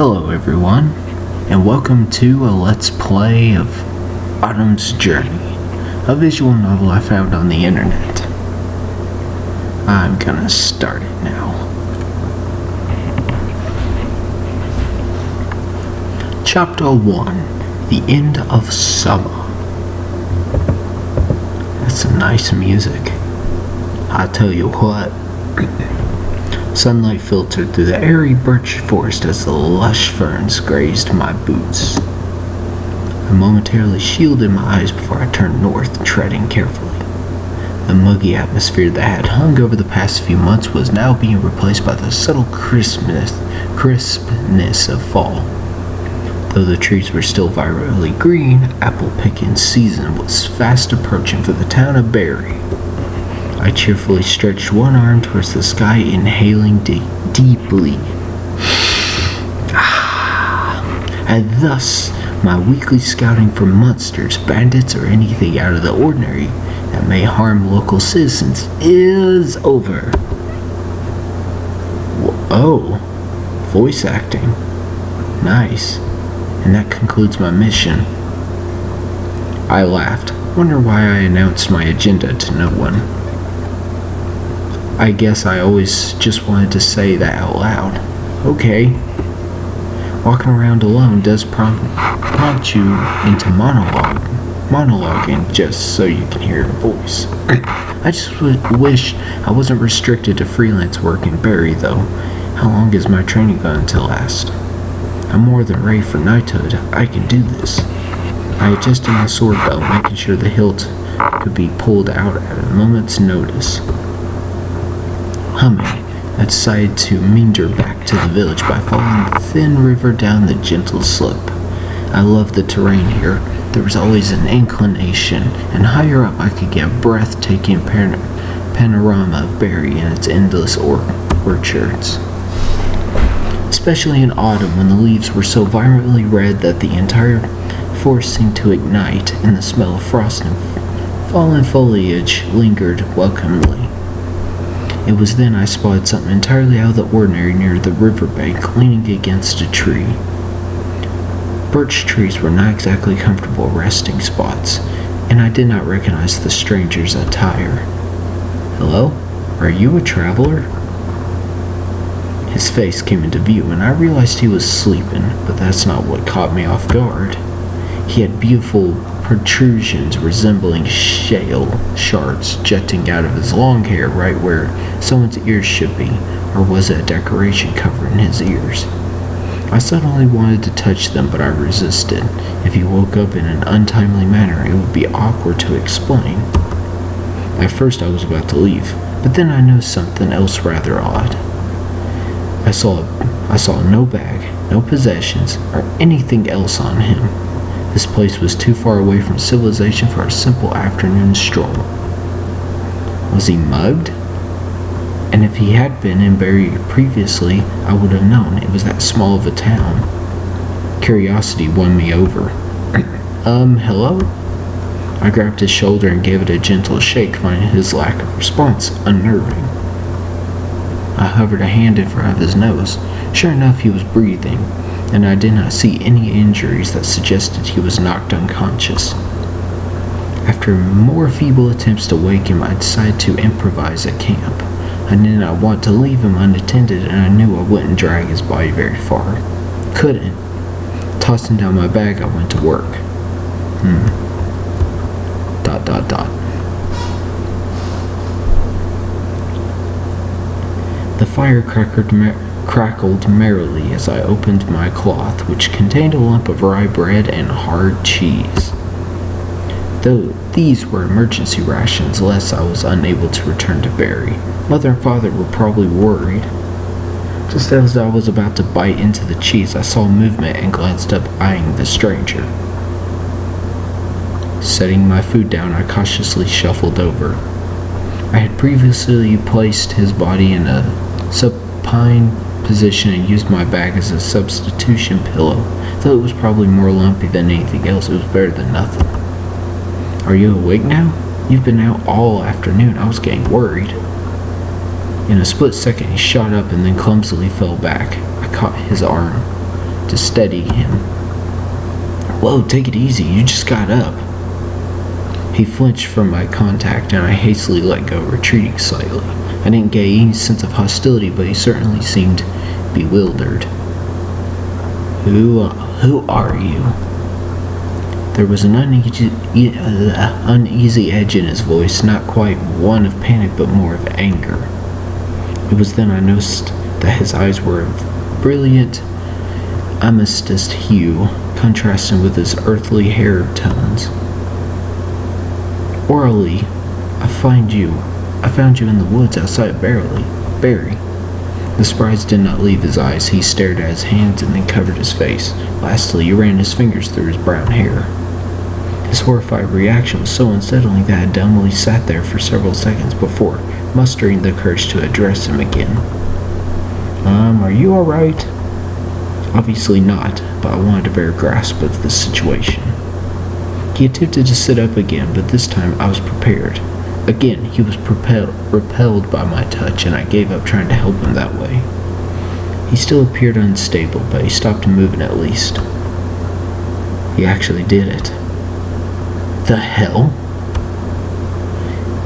Hello everyone, and welcome to a Let's Play of Autumn's Journey, a visual novel I found on the internet. I'm gonna start it now. Chapter 1, The End of Summer. That's some nice music. I tell you what. Sunlight filtered through the airy birch forest as the lush ferns grazed my boots. I momentarily shielded my eyes before I turned north, treading carefully. The muggy atmosphere that had hung over the past few months was now being replaced by the subtle crispness of fall. Though the trees were still vibrantly green, apple picking season was fast approaching for the town of Barry. I cheerfully stretched one arm towards the sky, inhaling deeply. And thus, my weekly scouting for monsters, bandits, or anything out of the ordinary that may harm local citizens is over. Oh, voice acting. Nice. And that concludes my mission. I laughed. Wonder why I announced my agenda to no one. I guess I always just wanted to say that out loud. Okay. Walking around alone does prompt you into monologuing just so you can hear your voice. I just wish I wasn't restricted to freelance work in Barry, though. How long is my training going to last? I'm more than ready for knighthood. I can do this. I adjusted my sword belt, making sure the hilt could be pulled out at a moment's notice. Humming, I decided to meander back to the village by following the thin river down the gentle slope. I loved the terrain here. There was always an inclination, and higher up I could get a breathtaking panorama of Barry and its endless orchards. Especially in autumn, when the leaves were so vibrantly red that the entire forest seemed to ignite, and the smell of frost and fallen foliage lingered welcomingly. It was then I spotted something entirely out of the ordinary near the riverbank, leaning against a tree. Birch trees were not exactly comfortable resting spots, and I did not recognize the stranger's attire. Hello? Are you a traveler? His face came into view, and I realized he was sleeping, but that's not what caught me off guard. He had beautiful protrusions resembling shale shards jutting out of his long hair right where someone's ears should be, or was it a decoration covering his ears? I suddenly wanted to touch them, but I resisted. If he woke up in an untimely manner, it would be awkward to explain. At first I was about to leave, but then I noticed something else rather odd. I saw no bag, no possessions, or anything else on him. This place was too far away from civilization for a simple afternoon stroll. Was he mugged? And if he had been in Barry previously, I would have known it was that small of a town. Curiosity won me over. Hello? I grabbed his shoulder and gave it a gentle shake, finding his lack of response unnerving. I hovered a hand in front of his nose. Sure enough, he was breathing, and I did not see any injuries that suggested he was knocked unconscious. After more feeble attempts to wake him, I decided to improvise a camp. I did not want to leave him unattended, and I knew I wouldn't drag his body very far. Couldn't. Tossing down my bag, I went to work. The fire crackled merrily as I opened my cloth, which contained a lump of rye bread and hard cheese. Though these were emergency rations, lest I was unable to return to Barry. Mother and father were probably worried. Just as I was about to bite into the cheese, I saw movement and glanced up, eyeing the stranger. Setting my food down, I cautiously shuffled over. I had previously placed his body in a supine position and used my bag as a substitution pillow. Though it was probably more lumpy than anything else, it was better than nothing. Are you awake now? You've been out all afternoon. I was getting worried. In a split second, he shot up and then clumsily fell back. I caught his arm. to steady him. Whoa, take it easy, you just got up. He flinched from my contact and I hastily let go, retreating slightly. I didn't get any sense of hostility, but he certainly seemed bewildered. Who are you? There was an uneasy edge in his voice, not quite one of panic, but more of anger. It was then I noticed that his eyes were of brilliant, amethyst hue, contrasting with his earthly hair tones. Orally, I found you in the woods outside Barry. The surprise did not leave his eyes. He stared at his hands and then covered his face. Lastly, he ran his fingers through his brown hair. His horrified reaction was so unsettling that I dumbly sat there for several seconds before mustering the courage to address him again. Are you alright? Obviously not, but I wanted a better grasp of the situation. He attempted to sit up again, but this time I was prepared. Again, he was repelled by my touch, and I gave up trying to help him that way. He still appeared unstable, but he stopped moving at least. He actually did it. The hell?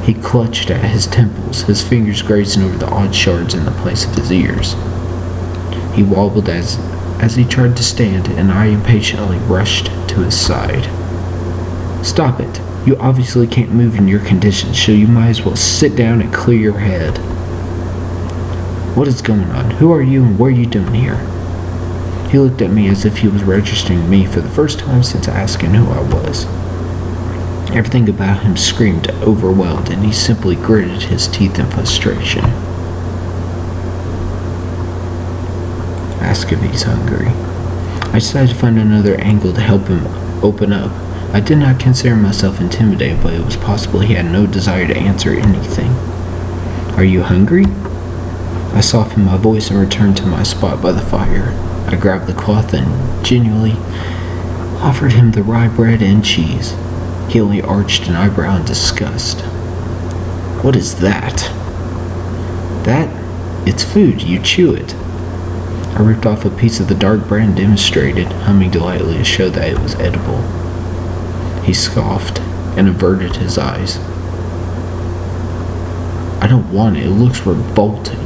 He clutched at his temples, his fingers grazing over the odd shards in the place of his ears. He wobbled as he tried to stand, and I impatiently rushed to his side. Stop it. You obviously can't move in your condition, so you might as well sit down and clear your head. What is going on? Who are you and what are you doing here? He looked at me as if he was registering me for the first time since asking who I was. Everything about him screamed overwhelmed, and he simply gritted his teeth in frustration. Ask if he's hungry. I decided to find another angle to help him open up. I did not consider myself intimidated, but it was possible he had no desire to answer anything. Are you hungry? I softened my voice and returned to my spot by the fire. I grabbed the cloth and genuinely offered him the rye bread and cheese. He only arched an eyebrow in disgust. What is that? It's food. You chew it. I ripped off a piece of the dark bread and demonstrated, humming delightedly to show that it was edible. He scoffed and averted his eyes. I don't want it. It looks revolting.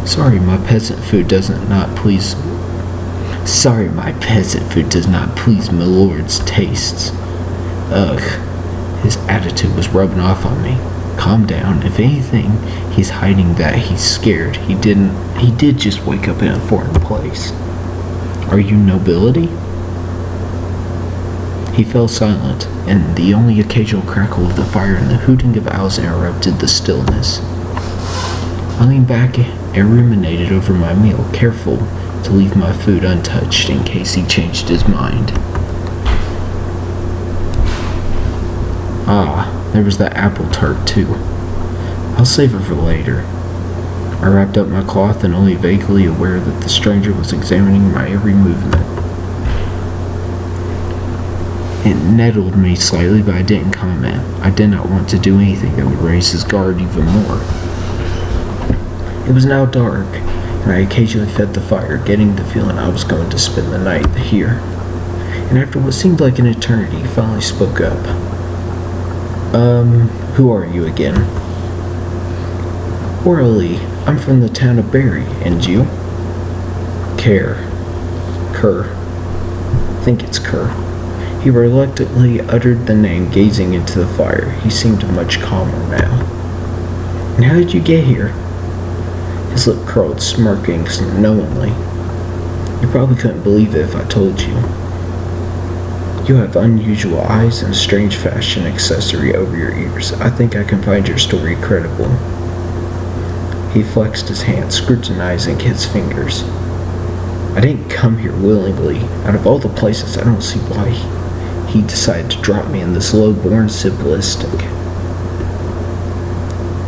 Sorry, my peasant food does not please my lord's tastes. Ugh. His attitude was rubbing off on me. Calm down. If anything, he's hiding that he's scared. He did just wake up in a foreign place. Are you nobility? He fell silent, and the only occasional crackle of the fire and the hooting of owls interrupted the stillness. I leaned back and ruminated over my meal, careful to leave my food untouched in case he changed his mind. There was that apple tart too. I'll save it for later. I wrapped up my cloth and only vaguely aware that the stranger was examining my every movement. It nettled me slightly, but I didn't comment. I did not want to do anything that would raise his guard even more. It was now dark, and I occasionally fed the fire, getting the feeling I was going to spend the night here. And after what seemed like an eternity, he finally spoke up. Who are you again? Orally, I'm from the town of Barry, and you? Kerr. I think it's Kerr. He reluctantly uttered the name, gazing into the fire. He seemed much calmer now. And how did you get here? His lip curled, smirking knowingly. You probably couldn't believe it if I told you. You have unusual eyes and a strange fashion accessory over your ears. I think I can find your story credible. He flexed his hand, scrutinizing his fingers. I didn't come here willingly. Out of all the places, I don't see why he decided to drop me in this low-born simplistic.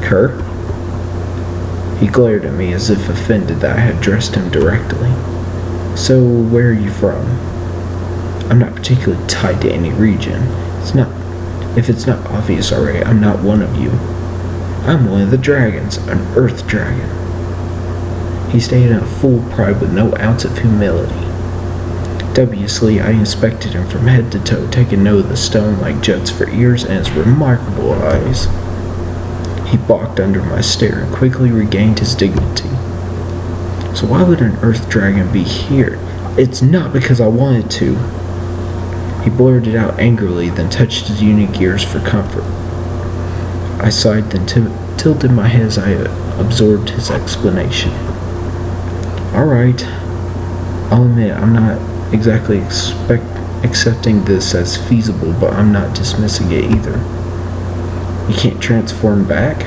Kerr? He glared at me as if offended that I had addressed him directly. So, where are you from? I'm not particularly tied to any region. If it's not obvious already, I'm not one of you. I'm one of the dragons, an earth dragon. He stayed in a full pride with no ounce of humility. Dubiously, I inspected him from head to toe, taking note of the stone-like juts for ears and his remarkable eyes. He balked under my stare and quickly regained his dignity. So why would an earth dragon be here? It's not because I wanted to. He blurted out angrily, then touched his unique ears for comfort. I sighed, then tilted my head as I absorbed his explanation. Alright, I'll admit I'm not exactly accepting this as feasible, but I'm not dismissing it either. You can't transform back?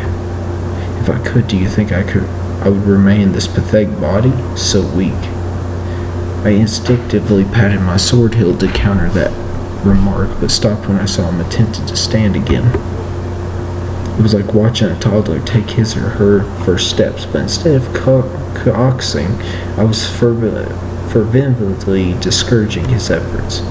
If I could, do you think I would remain in this pathetic body? So weak. I instinctively patted my sword hilt to counter that remark, but stopped when I saw him attempted to stand again. It was like watching a toddler take his or her first steps, but instead of coaxing, I was fervently discouraging his efforts.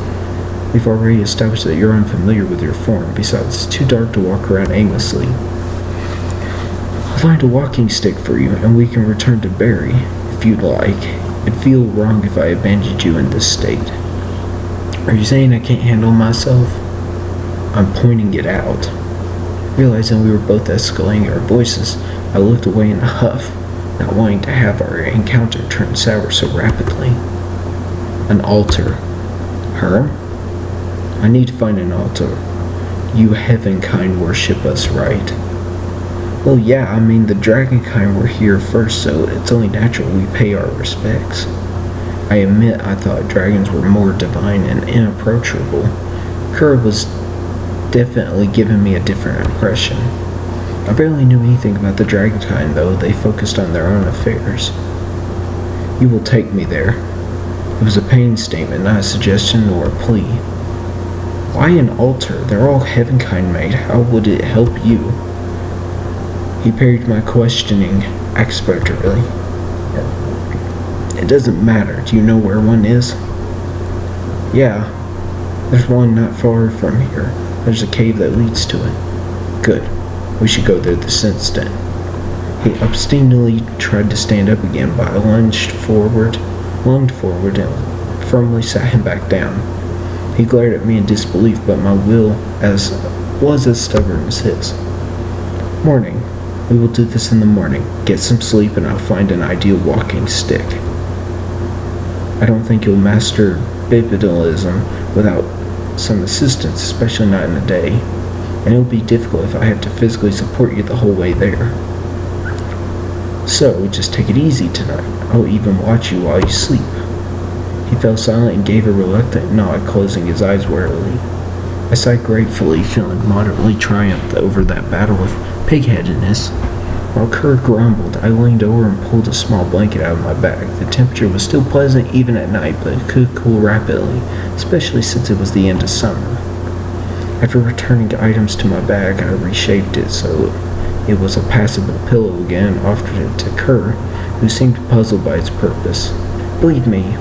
We've already established that you're unfamiliar with your form. Besides, it's too dark to walk around aimlessly. I'll find a walking stick for you, and we can return to Barry, if you'd like. It'd feel wrong if I abandoned you in this state. Are you saying I can't handle myself? I'm pointing it out. Realizing we were both escalating our voices, I looked away in a huff, not wanting to have our encounter turn sour so rapidly. An altar. Her? I need to find an altar. You heavenkind worship us, right? Well, yeah, I mean, the dragonkind were here first, so it's only natural we pay our respects. I admit I thought dragons were more divine and inapproachable. Kerr was definitely giving me a different impression. I barely knew anything about the dragonkind, though. They focused on their own affairs. You will take me there. It was a paying statement, not a suggestion or a plea. Why an altar? They're all heavenkind made. How would it help you? He parried my questioning expectorantly. It doesn't matter. Do you know where one is? Yeah. There's one not far from here. There's a cave that leads to it. Good. We should go there this instant. He obstinately tried to stand up again, but I lunged forward and firmly sat him back down. He glared at me in disbelief, but my will was as stubborn as his. Morning. We will do this in the morning. Get some sleep and I'll find an ideal walking stick. I don't think you'll master bipedalism without some assistance, especially not in a day. And it'll be difficult if I have to physically support you the whole way there. So, just take it easy tonight. I'll even watch you while you sleep. He fell silent and gave a reluctant nod, closing his eyes warily. I sighed gratefully, feeling moderately triumphed over that battle of pigheadedness. While Kerr grumbled, I leaned over and pulled a small blanket out of my bag. The temperature was still pleasant even at night, but it could cool rapidly, especially since it was the end of summer. After returning items to my bag, I reshaped it so it was a passable pillow again and offered it to Kerr, who seemed puzzled by its purpose. Believe me,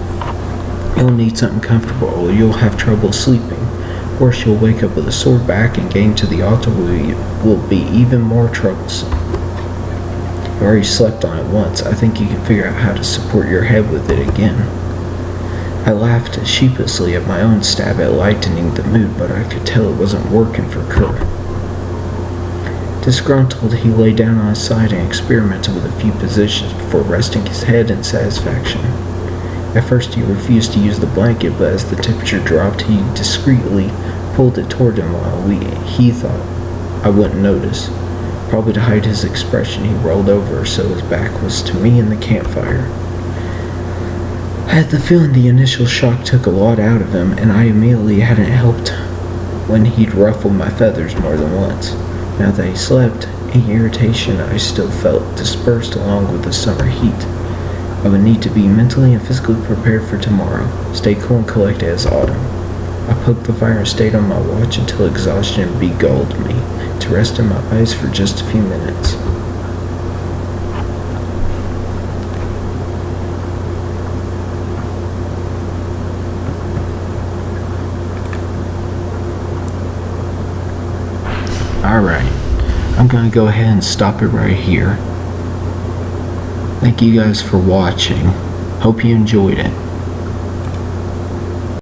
you'll need something comfortable or you'll have trouble sleeping. Worse, you'll wake up with a sore back and getting to the altar will be even more troublesome. You already slept on it once. I think you can figure out how to support your head with it again. I laughed sheepishly at my own stab at lightening the mood, but I could tell it wasn't working for Kerr. Disgruntled, he lay down on his side and experimented with a few positions before resting his head in satisfaction. At first he refused to use the blanket, but as the temperature dropped, he discreetly pulled it toward him while he thought I wouldn't notice. Probably to hide his expression, he rolled over so his back was to me and the campfire. I had the feeling the initial shock took a lot out of him, and I immediately hadn't helped when he'd ruffled my feathers more than once. Now that he slept, any irritation I still felt dispersed along with the summer heat. I would need to be mentally and physically prepared for tomorrow. Stay cool and collected as autumn. I poked the fire and stayed on my watch until exhaustion beguiled me to rest in my eyes for just a few minutes. Alright, I'm gonna go ahead and stop it right here. Thank you guys for watching. Hope you enjoyed it.